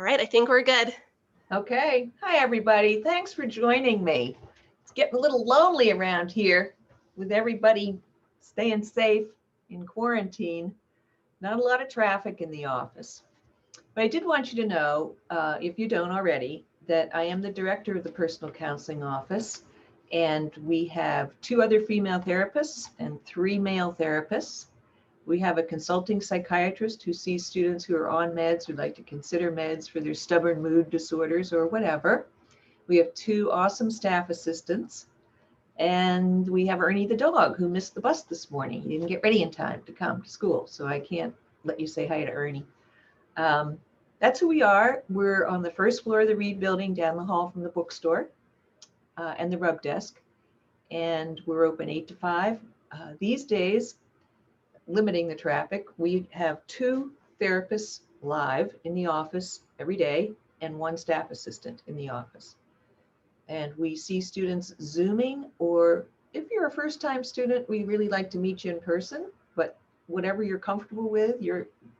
All right, I think we're good. Okay. Hi, everybody. Thanks for joining me. It's getting a little lonely around here with everybody staying safe in quarantine. Not a lot of traffic in the office. But I did want you to know, if you don't already, that I am the director of the Personal Counseling Office. And we have 2 other female therapists and 3 male therapists. We have a consulting psychiatrist who sees students who are on meds, who like to consider meds for their stubborn mood disorders or whatever. We have 2 awesome staff assistants. And we have Ernie the dog who missed the bus this morning. He didn't get ready in time to come to school, so I can't let you say hi to Ernie. That's who we are. We're on the first floor of the Reed building down the hall from the bookstore and the rub desk. And we're open 8 to 5. These days, limiting the traffic, we have 2 therapists live in the office every day and 1 staff assistant in the office. And we see students Zooming, or if you're a first-time student, we really like to meet you in person, but whatever you're comfortable with,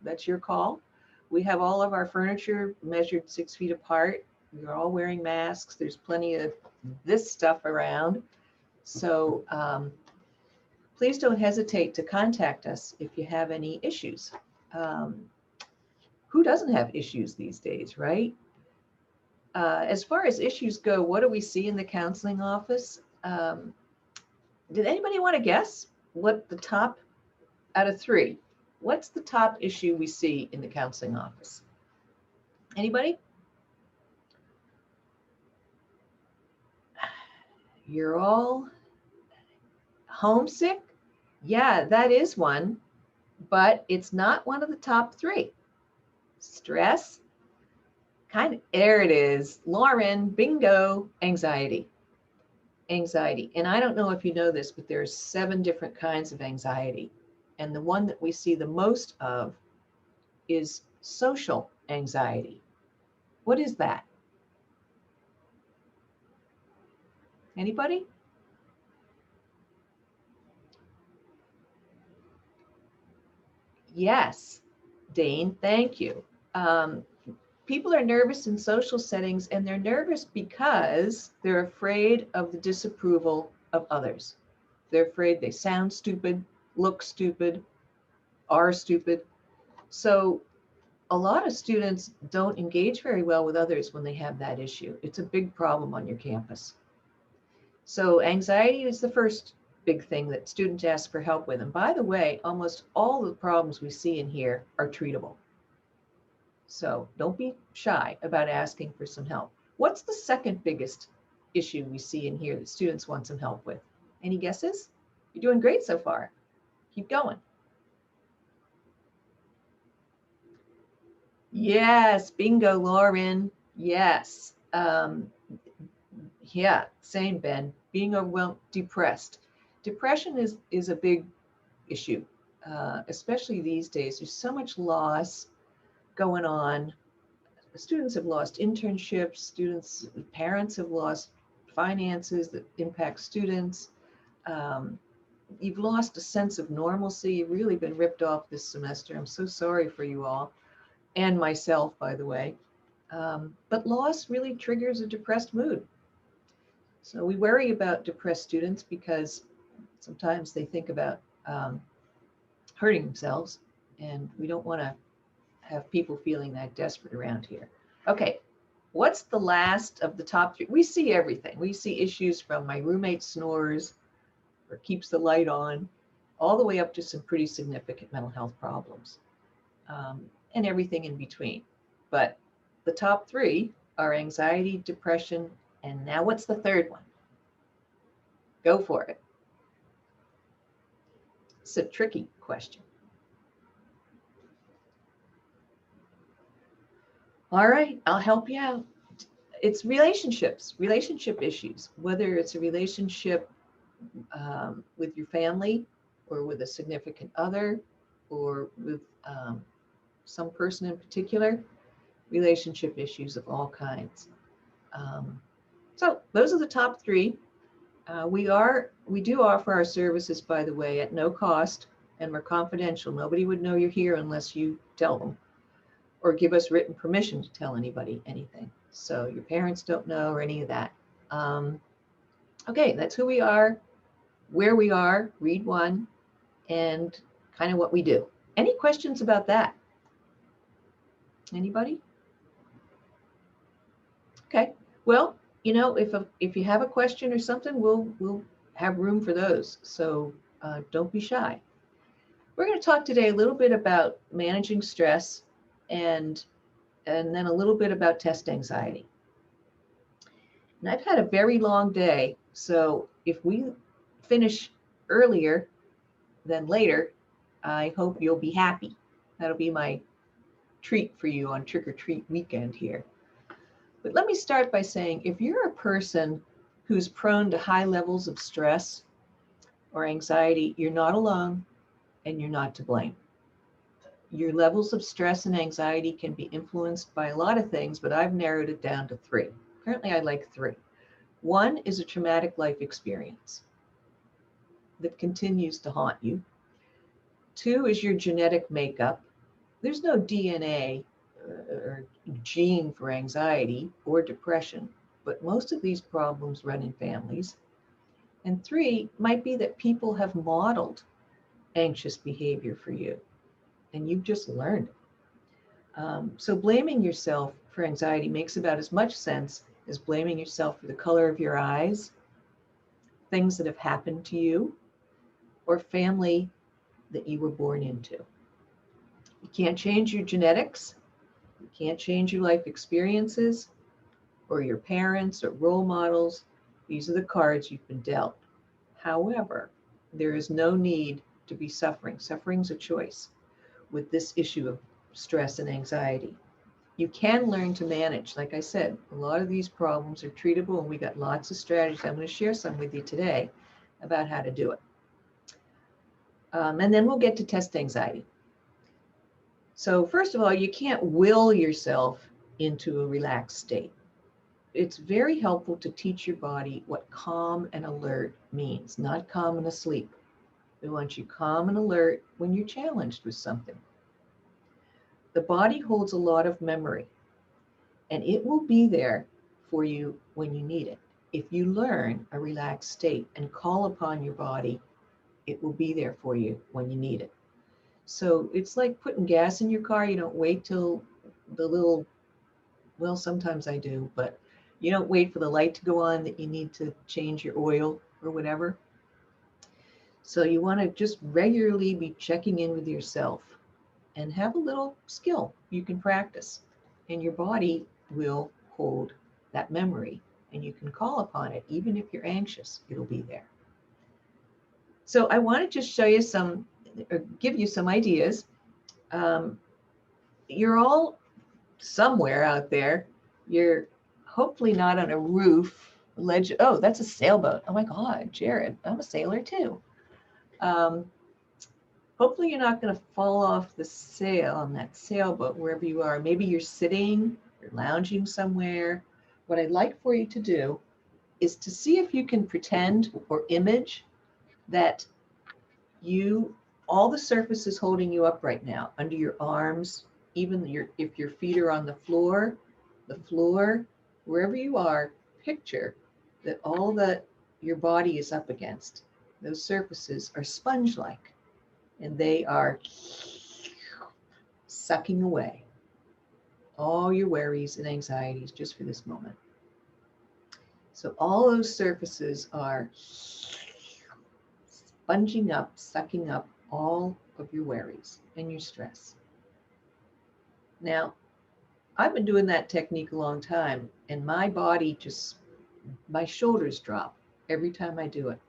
that's your call. We have all of our furniture measured 6 feet apart. We're all wearing masks. There's plenty of this stuff around. So please don't hesitate to contact us if you have any issues. Who doesn't have issues these days, right? As far as issues go, what do we see in the counseling office? Did anybody want to guess what the top out of 3? What's the top issue we see in the counseling office? Anybody? You're all homesick? Yeah, that is one, but it's not one of the top 3. Stress? There it is. Lauren, bingo, anxiety. Anxiety. And I don't know if you know this, but there's 7 different kinds of anxiety. And the one that we see the most of is social anxiety. What is that? Anybody? Yes, Dane, thank you. People are nervous in social settings, and they're nervous because they're afraid of the disapproval of others. They're afraid they sound stupid, look stupid, are stupid. So a lot of students don't engage very well with others when they have that issue. It's a big problem on your campus. So anxiety is the first big thing that students ask for help with. And by the way, almost all the problems we see in here are treatable. So don't be shy about asking for some help. What's the second biggest issue we see in here that students want some help with? Any guesses? You're doing great so far. Keep going. Yes, bingo, Lauren. Yes. Yeah, same, Ben. Being overwhelmed, depressed. Depression is a big issue, especially these days. There's so much loss going on. Students have lost internships, parents have lost finances that impact students. You've lost a sense of normalcy. You've really been ripped off this semester. I'm so sorry for you all, and myself, by the way. But loss really triggers a depressed mood. So we worry about depressed students because sometimes they think about hurting themselves, and we don't want to have people feeling that desperate around here. Okay, what's the last of the top 3? We see everything. We see issues from my roommate snores or keeps the light on, all the way up to some pretty significant mental health problems, and everything in between. But the top 3 are anxiety, depression, and now what's the third one? Go for it. It's a tricky question. All right, I'll help you out. It's relationships, relationship issues, whether it's a relationship with your family or with a significant other or with some person in particular, relationship issues of all kinds. So those are the top 3. We do offer our services, by the way, at no cost, and we're confidential. Nobody would know you're here unless you tell them. or give us written permission to tell anybody anything. So your parents don't know or any of that. Okay, that's who we are, where we are, read one, and kind of what we do. Any questions about that? Anybody? Okay, well, if you have a question or something, we'll have room for those. So don't be shy. We're going to talk today a little bit about managing stress and then a little bit about test anxiety. And I've had a very long day, so if we finish earlier than later, I hope you'll be happy. That'll be my treat for you on trick or treat weekend here. But let me start by saying, if you're a person who's prone to high levels of stress or anxiety, you're not alone and you're not to blame. Your levels of stress and anxiety can be influenced by a lot of things, but I've narrowed it down to 3. Currently, I like 3. 1 is a traumatic life experience that continues to haunt you. 2 is your genetic makeup. There's no DNA or gene for anxiety or depression, but most of these problems run in families. And 3 might be that people have modeled anxious behavior for you, and you've just learned it. So blaming yourself for anxiety makes about as much sense as blaming yourself for the color of your eyes, things that have happened to you, or family that you were born into. You can't change your genetics. You can't change your life experiences or your parents or role models. These are the cards you've been dealt. However, there is no need to be suffering. Suffering's a choice with this issue of stress and anxiety. You can learn to manage. Like I said, a lot of these problems are treatable, and we got lots of strategies. I'm going to share some with you today about how to do it. And then we'll get to test anxiety. So first of all, you can't will yourself into a relaxed state. It's very helpful to teach your body what calm and alert means, not calm and asleep. We want you calm and alert when you're challenged with something. The body holds a lot of memory, and it will be there for you when you need it. If you learn a relaxed state and call upon your body, it will be there for you when you need it. So it's like putting gas in your car. You don't wait till the little, well, sometimes I do, but you don't wait for the light to go on that you need to change your oil or whatever. So you want to just regularly be checking in with yourself and have a little skill you can practice, and your body will hold that memory, and you can call upon it. Even if you're anxious, it'll be there. So I want to just show you some, or give you some ideas. You're all somewhere out there. You're hopefully not on a roof, ledge. Oh, that's a sailboat. Oh my God, Jared, I'm a sailor too. Hopefully you're not going to fall off the sail on that sailboat wherever you are. Maybe you're sitting, you're lounging somewhere. What I'd like for you to do is to see if you can pretend or image that all the surfaces holding you up right now, under your arms, even if your feet are on the floor, wherever you are, picture that all that your body is up against, those surfaces are sponge-like, and they are sucking away all your worries and anxieties just for this moment. So all those surfaces are sponging up, sucking up all of your worries and your stress. Now, I've been doing that technique a long time, and my body my shoulders drop every time I do it.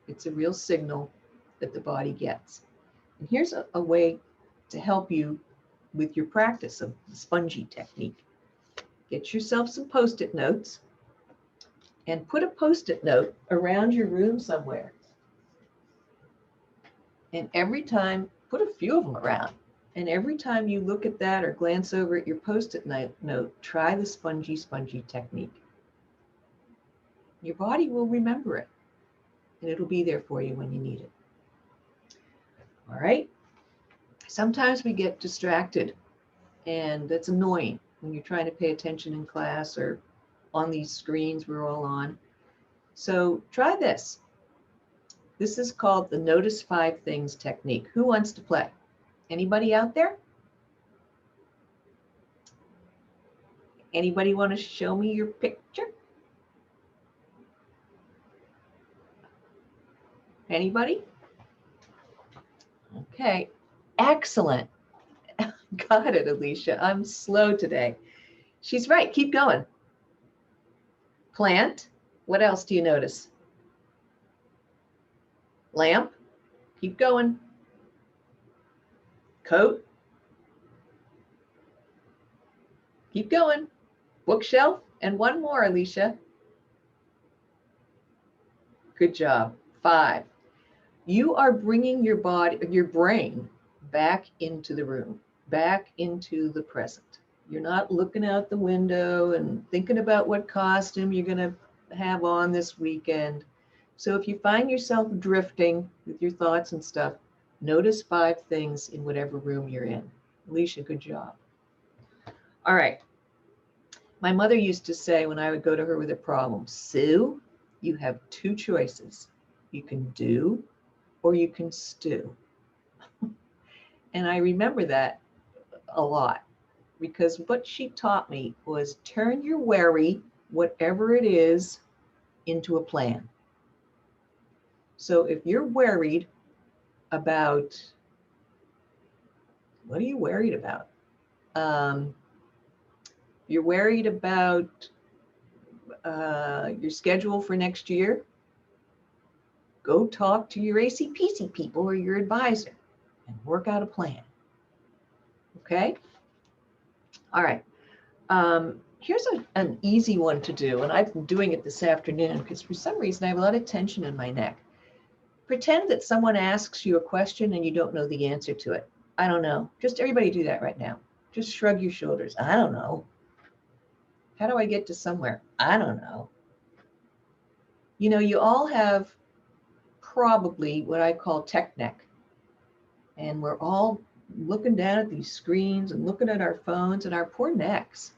It's a real signal that the body gets. And here's a way to help you with your practice of the spongy technique. Get yourself some Post-it notes and put a Post-it note around your room somewhere. And every time, put a few of them around. And every time you look at that or glance over at your Post-it note, try the spongy technique. Your body will remember it, and it'll be there for you when you need it. All right. Sometimes we get distracted And that's annoying when you're trying to pay attention in class or on these screens we're all on. So try this. This is called the Notice 5 Things technique. Who wants to play? Anybody out there? Anybody want to show me your picture? Anybody? Okay, excellent. Got it, Alicia. I'm slow today. She's right. Keep going. Plant. What else do you notice? Lamp. Keep going. Coat. Keep going. Bookshelf. And one more, Alicia. Good job. 5. You are bringing your body, your brain back into the room, back into the present. You're not looking out the window and thinking about what costume you're going to have on this weekend. So if you find yourself drifting with your thoughts and stuff, notice 5 things in whatever room you're in. Alicia, good job. All right. My mother used to say when I would go to her with a problem, Sue, you have 2 choices. You can do or you can stew. And I remember that a lot because what she taught me was turn your worry, whatever it is, into a plan. So if you're worried about, what are you worried about? You're worried about your schedule for next year, go talk to your ACPC people or your advisor and work out a plan. Okay? All right. Here's an easy one to do, and I've been doing it this afternoon because for some reason I have a lot of tension in my neck. Pretend that someone asks you a question and you don't know the answer to it. I don't know. Just everybody do that right now. Just shrug your shoulders. I don't know. How do I get to somewhere? I don't know. You know, you all have probably what I call tech neck. And we're all looking down at these screens and looking at our phones, and our poor necks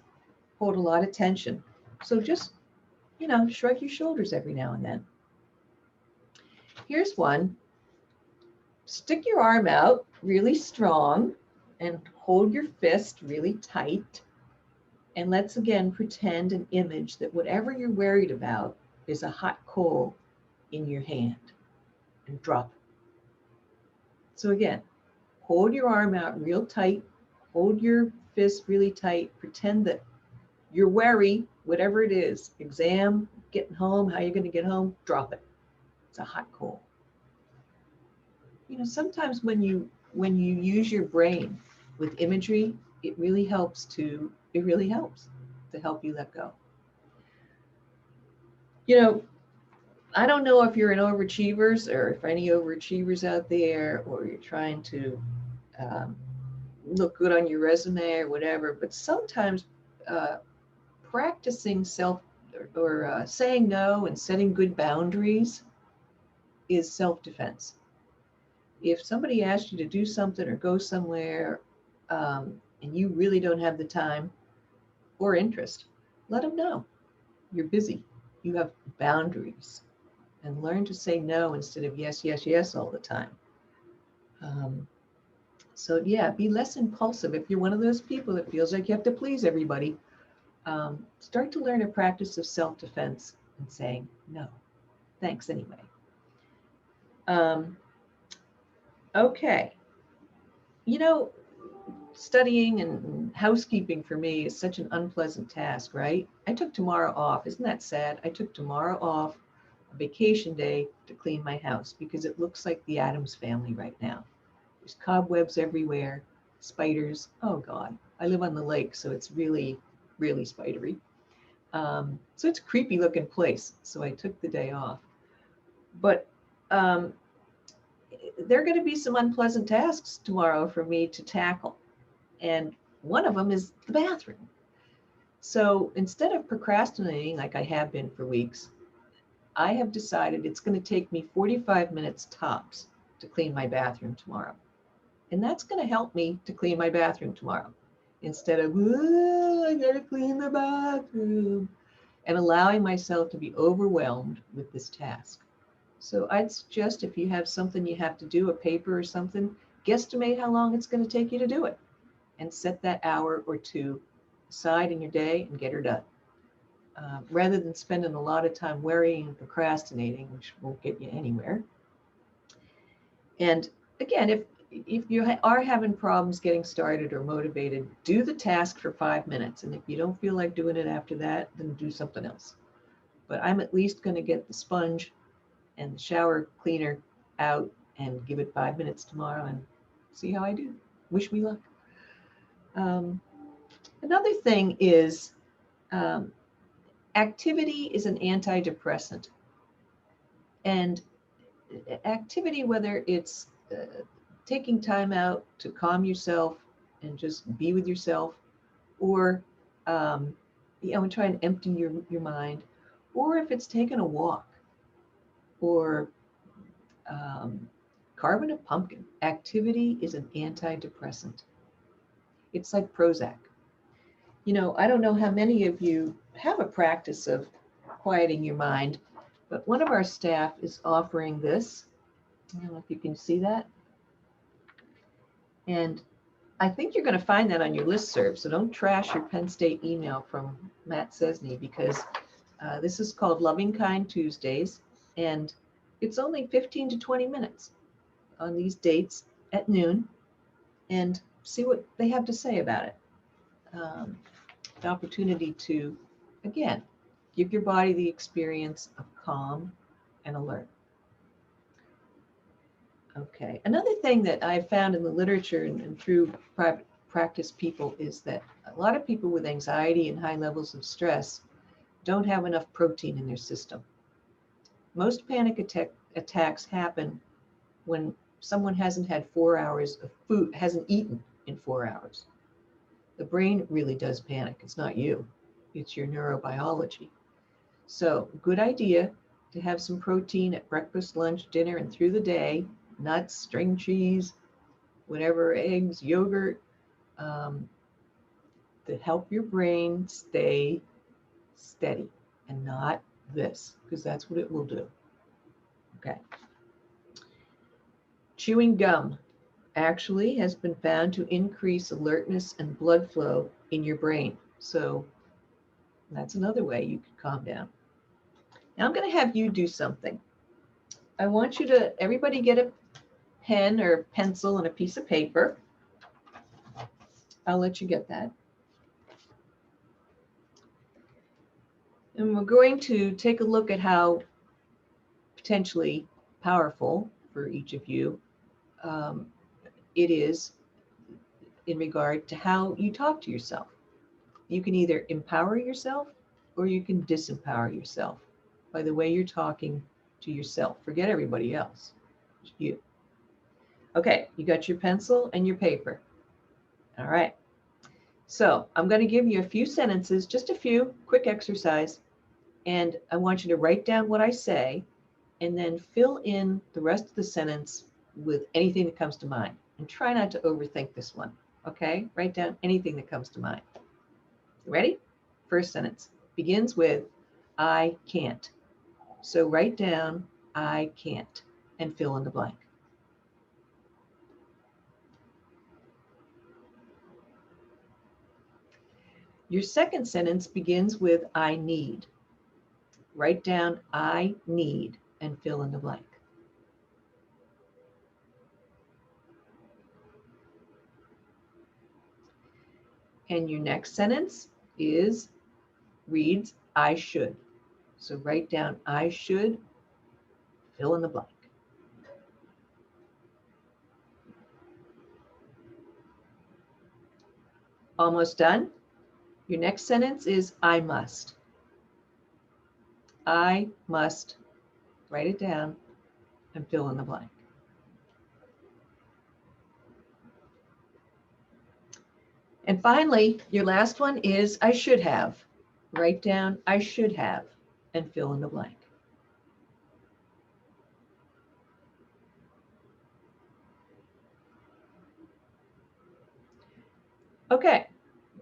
hold a lot of tension. So just, you know, shrug your shoulders every now and then. Here's one. Stick your arm out really strong and hold your fist really tight. And let's again pretend an image that whatever you're worried about is a hot coal in your hand, and drop it. So again, hold your arm out real tight, hold your fist really tight, pretend that your worry, whatever it is, exam, getting home, how you're going to get home, drop it. It's a hot coal. You know, sometimes when you use your brain with imagery, it really helps to help you let go. You know, I don't know if you're an overachievers or if any overachievers out there, or you're trying to look good on your resume or whatever, but sometimes practicing saying no and setting good boundaries is self-defense. If somebody asks you to do something or go somewhere and you really don't have the time or interest, let them know. You're busy. You have boundaries. And learn to say no instead of yes, yes, yes all the time. So yeah, be less impulsive. If you're one of those people that feels like you have to please everybody, start to learn a practice of self-defense and saying no. Thanks anyway. Okay. You know, studying and housekeeping for me is such an unpleasant task, right? I took tomorrow off. Isn't that sad? I took tomorrow off, a vacation day, to clean my house because it looks like the Addams Family right now. There's cobwebs everywhere, spiders. Oh God, I live on the lake, so it's really, really spidery. So it's a creepy looking place. So I took the day off. But there are going to be some unpleasant tasks tomorrow for me to tackle. And one of them is the bathroom. So instead of procrastinating like I have been for weeks, I have decided it's going to take me 45 minutes tops to clean my bathroom tomorrow. And that's going to help me to clean my bathroom tomorrow. instead of, "Oh, I gotta clean the bathroom," and allowing myself to be overwhelmed with this task. So I'd suggest if you have something you have to do, a paper or something, guesstimate how long it's going to take you to do it and set that hour or two aside in your day and get her done. Rather than spending a lot of time worrying and procrastinating, which won't get you anywhere. And again, if you are having problems getting started or motivated, do the task for 5 minutes. And if you don't feel like doing it after that, then do something else. But I'm at least going to get the sponge and the shower cleaner out and give it 5 minutes tomorrow and see how I do. Wish me luck. Another thing is activity is an antidepressant. And activity, whether it's taking time out to calm yourself and just be with yourself, or and try and empty your mind, or if it's taking a walk, or carving a pumpkin. Activity is an antidepressant. It's like Prozac. I don't know how many of you have a practice of quieting your mind, but one of our staff is offering this. I don't know if you can see that. And I think you're going to find that on your listserv, so don't trash your Penn State email from Matt Cesny, because this is called Loving Kind Tuesdays, and it's only 15 to 20 minutes on these dates at noon, and see what they have to say about it. The opportunity to, again, give your body the experience of calm and alert. Okay, another thing that I've found in the literature and through private practice people is that a lot of people with anxiety and high levels of stress don't have enough protein in their system. Most panic attacks happen when someone hasn't had 4 hours of food, hasn't eaten in 4 hours. The brain really does panic. It's not you, it's your neurobiology. So, good idea to have some protein at breakfast, lunch, dinner, and through the day. Nuts, string cheese, whatever, eggs, yogurt, to help your brain stay steady, and not this, because that's what it will do. Okay. Chewing gum actually has been found to increase alertness and blood flow in your brain. So that's another way you can calm down. Now I'm going to have you do something. I want you to, everybody get a pen or pencil and a piece of paper. I'll let you get that. And we're going to take a look at how potentially powerful for each of you it is in regard to how you talk to yourself. You can either empower yourself or you can disempower yourself by the way you're talking to yourself. Forget everybody else, you. Okay, you got your pencil and your paper. All right. So I'm going to give you a few sentences, just a few, quick exercise, and I want you to write down what I say and then fill in the rest of the sentence with anything that comes to mind. And try not to overthink this one, okay? Write down anything that comes to mind. Ready? First sentence begins with, I can't. So write down, I can't, and fill in the blank. Your second sentence begins with, I need. Write down, I need, and fill in the blank. And your next sentence reads, I should. So write down, I should, fill in the blank. Almost done. Your next sentence is, I must. I must, write it down, and fill in the blank. And finally, your last one is, I should have. Write down, I should have, and fill in the blank. Okay,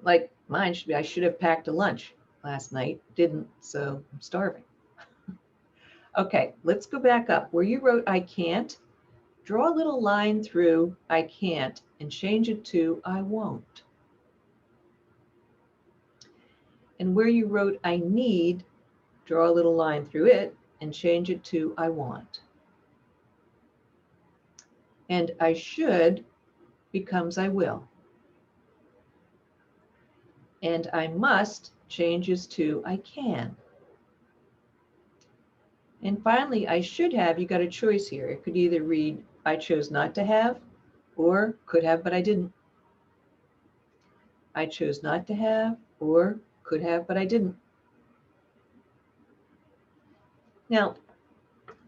Like mine should be, I should have packed a lunch last night, didn't, so I'm starving. Okay, let's go back up. Where you wrote I can't, draw a little line through I can't and change it to I won't. And where you wrote I need, draw a little line through it and change it to I want. And I should becomes I will. And I must changes to I can. And finally, I should have, you got a choice here. It could either read I chose not to have, or could have, but I didn't. I chose not to have, or could have, but I didn't. Now,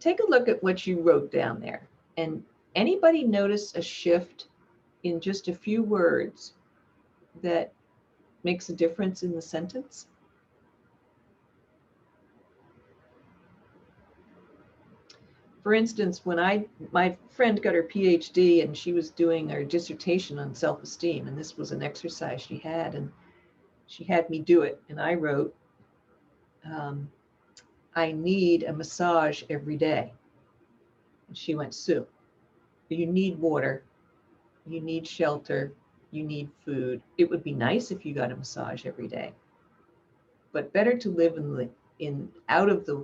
take a look at what you wrote down there. And anybody notice a shift in just a few words that makes a difference in the sentence? For instance, when my friend got her PhD and she was doing her dissertation on self-esteem, and this was an exercise she had, and she had me do it, and I wrote, I need a massage every day. And she went, Sue, you need water, you need shelter, you need food. It would be nice if you got a massage every day, but better to live out of the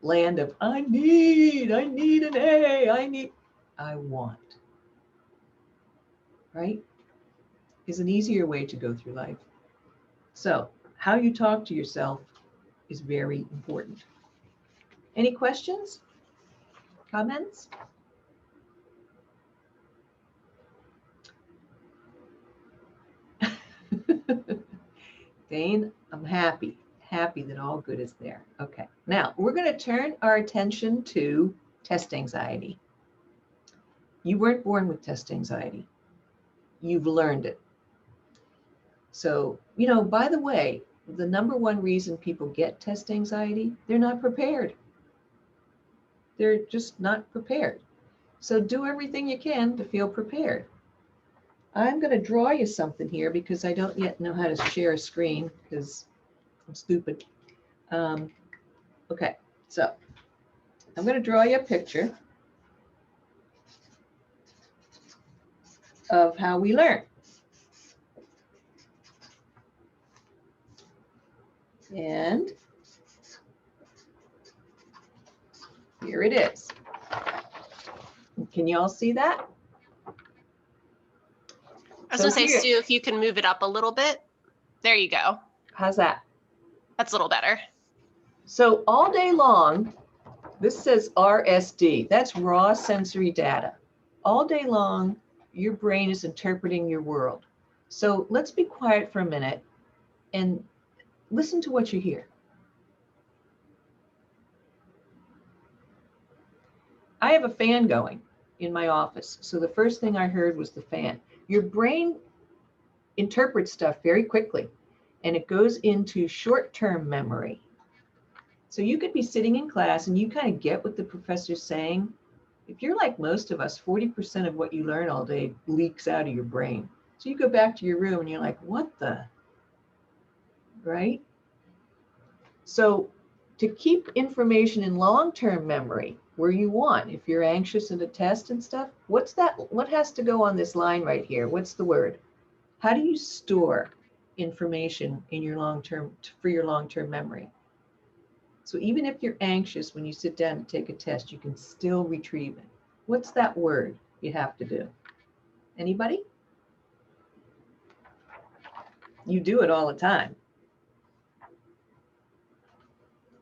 land of I need an A, I want, right? Is an easier way to go through life. So how you talk to yourself is very important. Any questions? Comments? Dane, I'm happy that all good is there. Okay, now we're going to turn our attention to test anxiety. You weren't born with test anxiety. You've learned it. So, by the way, the number one reason people get test anxiety, they're not prepared. They're just not prepared. So do everything you can to feel prepared. I'm going to draw you something here because I don't yet know how to share a screen because I'm stupid. Okay, so I'm going to draw you a picture of how we learn. And here it is. Can you all see that? I was going to say, Sue, if you can move it up a little bit. There you go. How's that? That's a little better. So all day long, this says RSD. That's raw sensory data. All day long, your brain is interpreting your world. So let's be quiet for a minute and listen to what you hear. I have a fan going in my office. So the first thing I heard was the fan. Your brain interprets stuff very quickly, and it goes into short-term memory. So you could be sitting in class and you kind of get what the professor's saying. If you're like most of us, 40% of what you learn all day leaks out of your brain. So you go back to your room and you're like, what the, right? So to keep information in long-term memory where you want, if you're anxious in a test and stuff, what's that? What has to go on this line right here? What's the word? How do you store information in your long-term, for your long-term memory? So even if you're anxious when you sit down to take a test, you can still retrieve it. What's that word you have to do? Anybody? You do it all the time.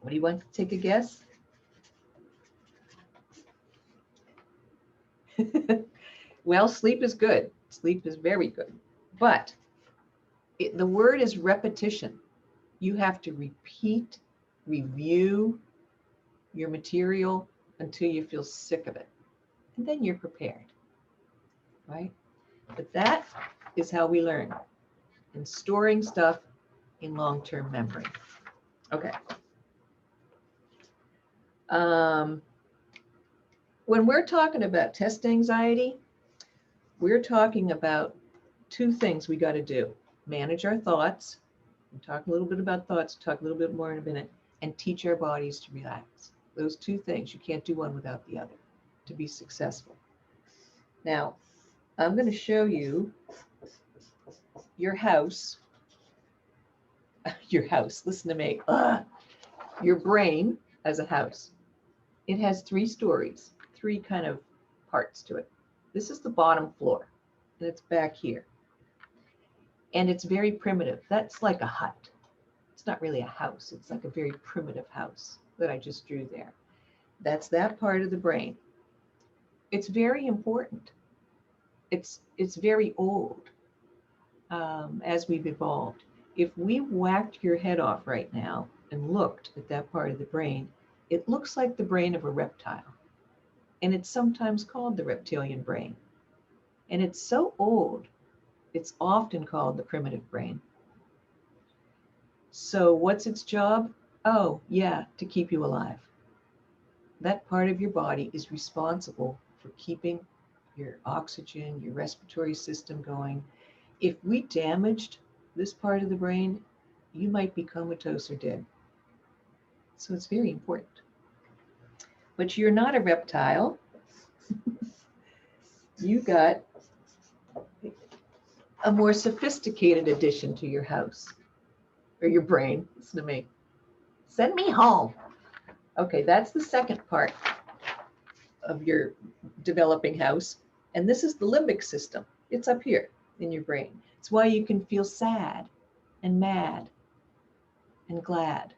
What do you want to take a guess? Well, sleep is good. Sleep is very good. But the word is repetition. You have to repeat, review your material until you feel sick of it. And then you're prepared, right? But that is how we learn, and storing stuff in long-term memory. Okay. When we're talking about test anxiety, we're talking about two things we got to do. manage our thoughts. We'll talk a little bit about thoughts, talk a little bit more in a minute, and teach our bodies to relax. Those two things, you can't do one without the other to be successful. Now, I'm going to show you your house. Your house, listen to me. Your brain as a house. It has 3 stories, 3 kind of parts to it. This is the bottom floor, and it's back here. And it's very primitive. That's like a hut. It's not really a house. It's like a very primitive house that I just drew there. That's that part of the brain. It's very important. It's very old as we've evolved. If we whacked your head off right now and looked at that part of the brain, it looks like the brain of a reptile. And it's sometimes called the reptilian brain. And it's so old, it's often called the primitive brain. So what's its job? Oh, yeah, to keep you alive. That part of your body is responsible for keeping your oxygen, your respiratory system going. If we damaged this part of the brain, you might be comatose or dead. So it's very important. But you're not a reptile. You got a more sophisticated addition to your house or your brain. Listen to me. Send me home. Okay, that's the second part of your developing house. And this is the limbic system. It's up here in your brain. It's why you can feel sad and mad and glad,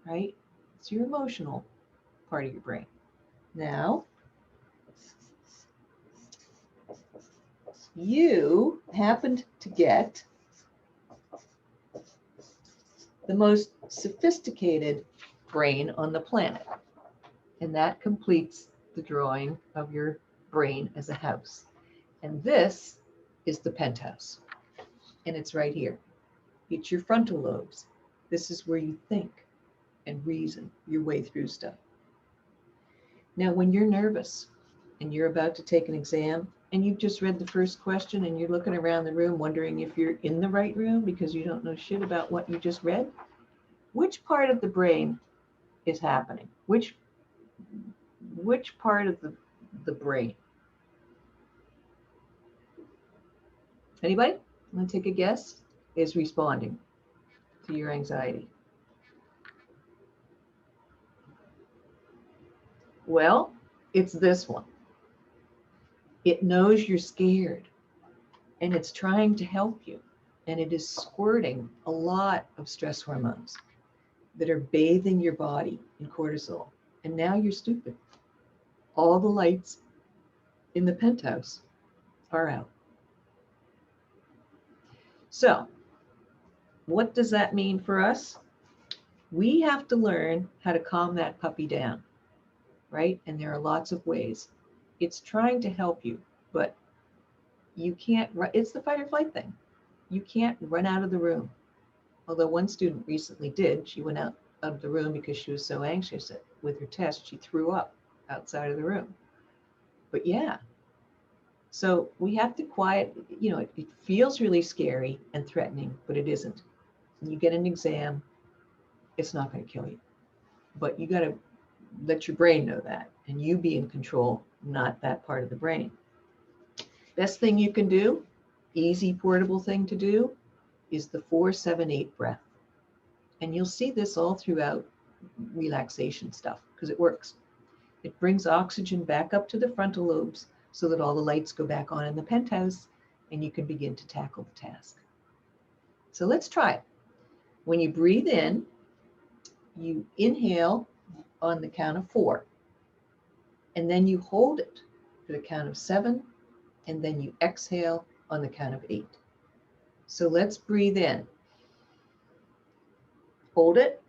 right? It's your emotional part of your brain. Now, you happened to get the most sophisticated brain on the planet. And that completes the drawing of your brain as a house. And this is the penthouse. And it's right here. It's your frontal lobes. This is where you think and reason your way through stuff. Now, when you're nervous and you're about to take an exam and you've just read the first question and you're looking around the room wondering if you're in the right room because you don't know shit about what you just read, which part of the brain is happening? Which part of the brain? Anybody want to take a guess? Is responding to your anxiety? Well, it's this one. It knows you're scared and it's trying to help you. And it is squirting a lot of stress hormones that are bathing your body in cortisol. And now you're stupid. All the lights in the penthouse are out. So, what does that mean for us? We have to learn how to calm that puppy down, right? And there are lots of ways. It's trying to help you, but you can't, it's the fight or flight thing. You can't run out of the room. Although one student recently did, she went out of the room because she was so anxious that with her test, she threw up outside of the room. But yeah, so we have to quiet, it feels really scary and threatening, but it isn't. When you get an exam, it's not going to kill you. But you got to let your brain know that and you be in control, not that part of the brain. Best thing you can do, easy portable thing to do, is the 4-7-8 breath. And you'll see this all throughout relaxation stuff because it works. It brings oxygen back up to the frontal lobes so that all the lights go back on in the penthouse and you can begin to tackle the task. So let's try it. When you breathe in, you inhale on the count of 4, and then you hold it to the count of 7, and then you exhale on the count of 8. So let's breathe in. Hold it.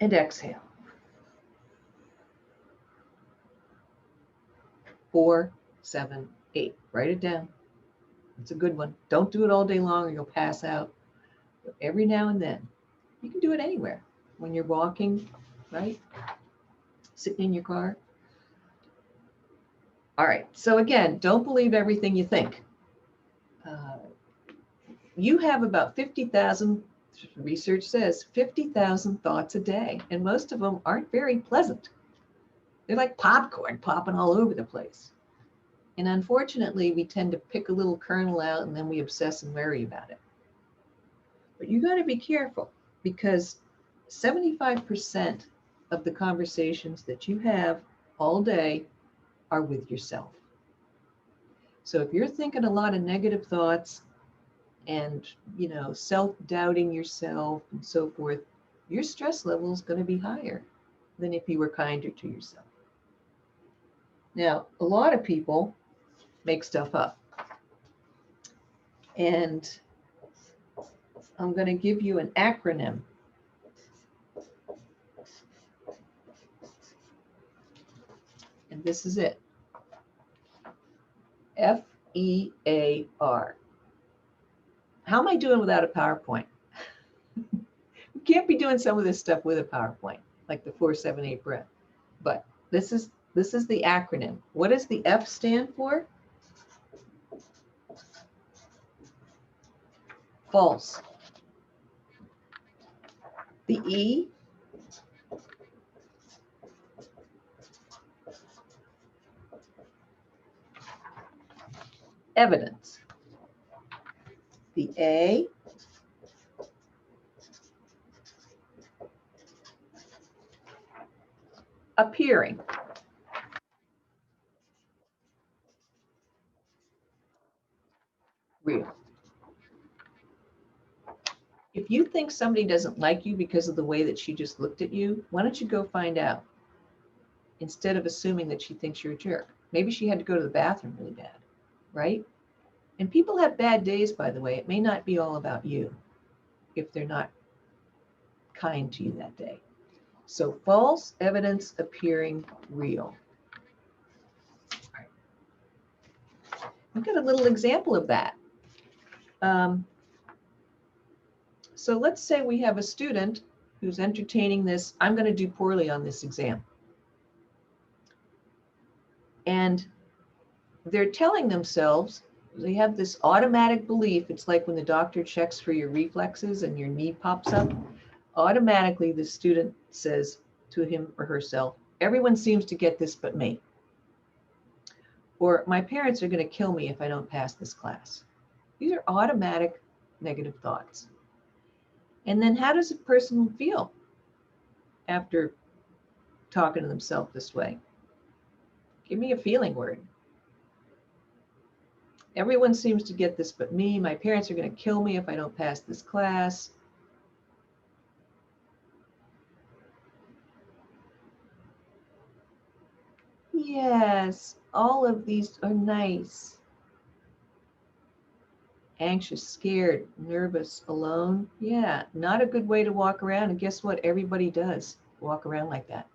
And exhale. 4, 7, 8. Write it down. It's a good one. Don't do it all day long or you'll pass out. But every now and then, you can do it anywhere. When you're walking, right? Sitting in your car. All right. So again, don't believe everything you think. You have about 50,000, research says 50,000 thoughts a day, and most of them aren't very pleasant. They're like popcorn popping all over the place. And unfortunately, we tend to pick a little kernel out and then we obsess and worry about it. But you got to be careful, because 75% of the conversations that you have all day are with yourself. So if you're thinking a lot of negative thoughts and, self-doubting yourself and so forth, your stress level is going to be higher than if you were kinder to yourself. Now, a lot of people make stuff up. And I'm going to give you an acronym. And this is it. FEAR. How am I doing without a PowerPoint? You can't be doing some of this stuff with a PowerPoint, like the 4-7-8 breath. But this is the acronym. What does the F stand for? False. The E, evidence. The A, appearing. Real. If you think somebody doesn't like you because of the way that she just looked at you, why don't you go find out, instead of assuming that she thinks you're a jerk? Maybe she had to go to the bathroom really bad, right? And people have bad days, by the way. It may not be all about you if they're not kind to you that day. So false, evidence, appearing, real. I've got a little example of that. So let's say we have a student who's entertaining this, I'm going to do poorly on this exam. And they're telling themselves, they have this automatic belief. It's like when the doctor checks for your reflexes and your knee pops up. Automatically, the student says to him or herself, everyone seems to get this but me. Or my parents are going to kill me if I don't pass this class. These are automatic negative thoughts. And then how does a person feel after talking to themselves this way? Give me a feeling word. Everyone seems to get this but me. My parents are going to kill me if I don't pass this class. Yes, all of these are nice. Anxious, scared, nervous, alone. Yeah, not a good way to walk around. And guess what? Everybody does walk around like that,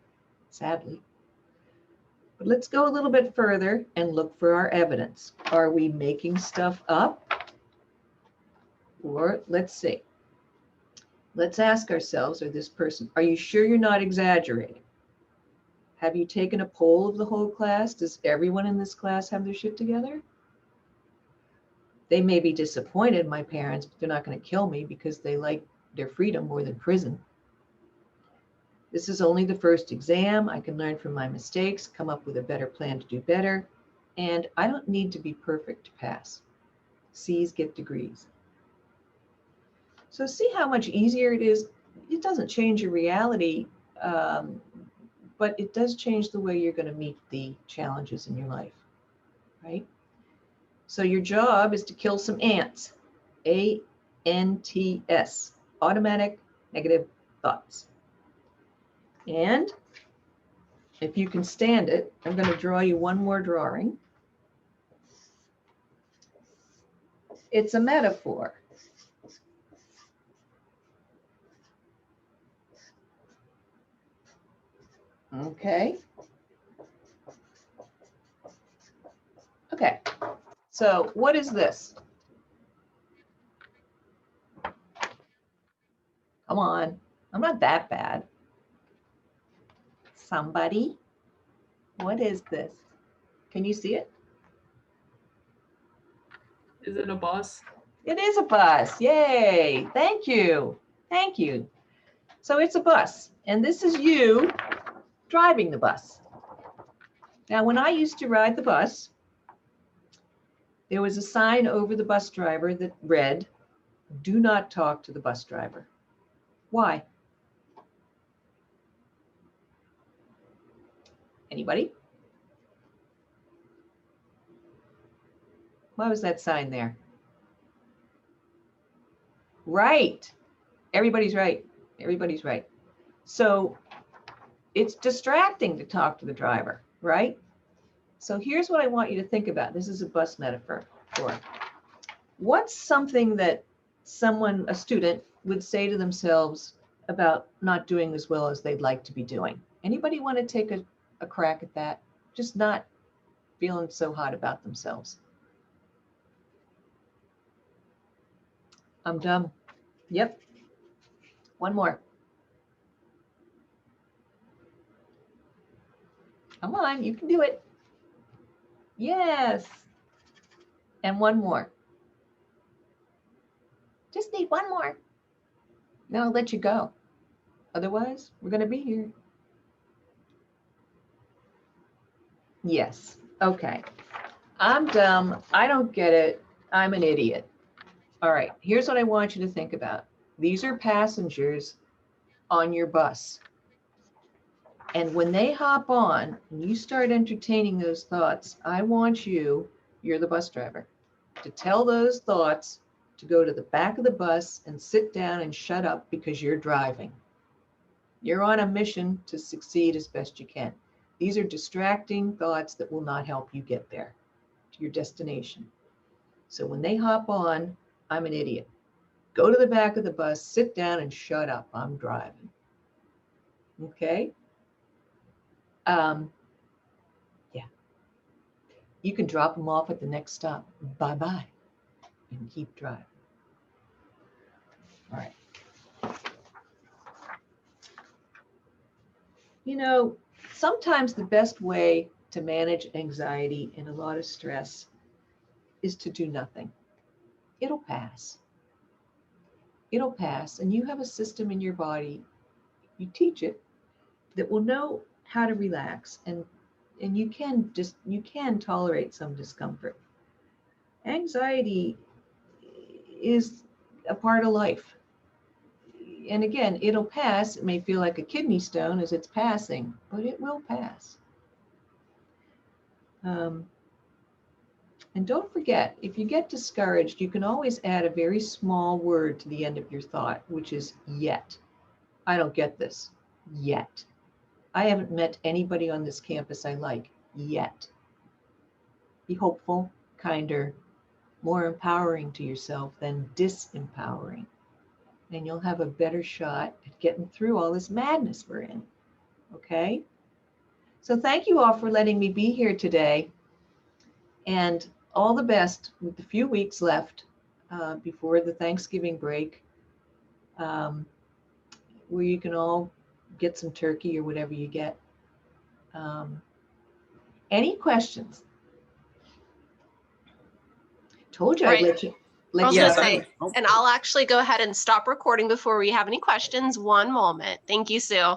sadly. But let's go a little bit further and look for our evidence. Are we making stuff up? Or let's see. Let's ask ourselves, or this person, are you sure you're not exaggerating? Have you taken a poll of the whole class? Does everyone in this class have their shit together? They may be disappointed, my parents, but they're not going to kill me because they like their freedom more than prison. This is only the first exam. I can learn from my mistakes, come up with a better plan to do better, and I don't need to be perfect to pass. C's get degrees. So see how much easier it is. It doesn't change your reality, but it does change the way you're going to meet the challenges in your life, right? So your job is to kill some ants. ANTS, automatic negative thoughts. And if you can stand it, I'm going to draw you one more drawing. It's a metaphor. Okay. Okay. So what is this? Come on. I'm not that bad. Somebody? What is this? Can you see it? Is it a bus? It is a bus. Yay. Thank you. Thank you. So it's a bus, and this is you driving the bus. Now, when I used to ride the bus, there was a sign over the bus driver that read, "Do not talk to the bus driver." Why? Anybody? Why was that sign there? Right. Everybody's right. Everybody's right. So it's distracting to talk to the driver, right? So here's what I want you to think about. This is a bus metaphor. What's something that someone, a student, would say to themselves about not doing as well as they'd like to be doing? Anybody want to take a crack at that? Just not feeling so hot about themselves. I'm dumb. Yep. One more. Come on, you can do it. Yes. And one more. Just need one more. Then I'll let you go. Otherwise, we're going to be here. Yes. Okay. I'm dumb. I don't get it. I'm an idiot. All right. Here's what I want you to think about. These are passengers on your bus. And when they hop on and you start entertaining those thoughts, I want you, you're the bus driver, to tell those thoughts to go to the back of the bus and sit down and shut up because you're driving. You're on a mission to succeed as best you can. These are distracting thoughts that will not help you get there to your destination. So when they hop on, I'm an idiot. Go to the back of the bus, sit down and shut up. I'm driving. Okay? Yeah. You can drop them off at the next stop. Bye-bye. And keep driving. All right. You know, sometimes the best way to manage anxiety and a lot of stress is to do nothing. It'll pass. It'll pass. And you have a system in your body, you teach it, that will know how to relax, and you can tolerate some discomfort. Anxiety is a part of life. And again, it'll pass. It may feel like a kidney stone as it's passing, but it will pass. And don't forget, if you get discouraged, you can always add a very small word to the end of your thought, which is yet. I don't get this yet. I haven't met anybody on this campus I like yet. Be hopeful, kinder, more empowering to yourself than disempowering. And you'll have a better shot at getting through all this madness we're in. Okay? So thank you all for letting me be here today. And all the best with the few weeks left before the Thanksgiving break, where you can all get some turkey or whatever you get. Any questions? Told you I'd let you. I was you gonna know. say, and I'll actually go ahead and stop recording before we have any questions. One moment. Thank you, Sue.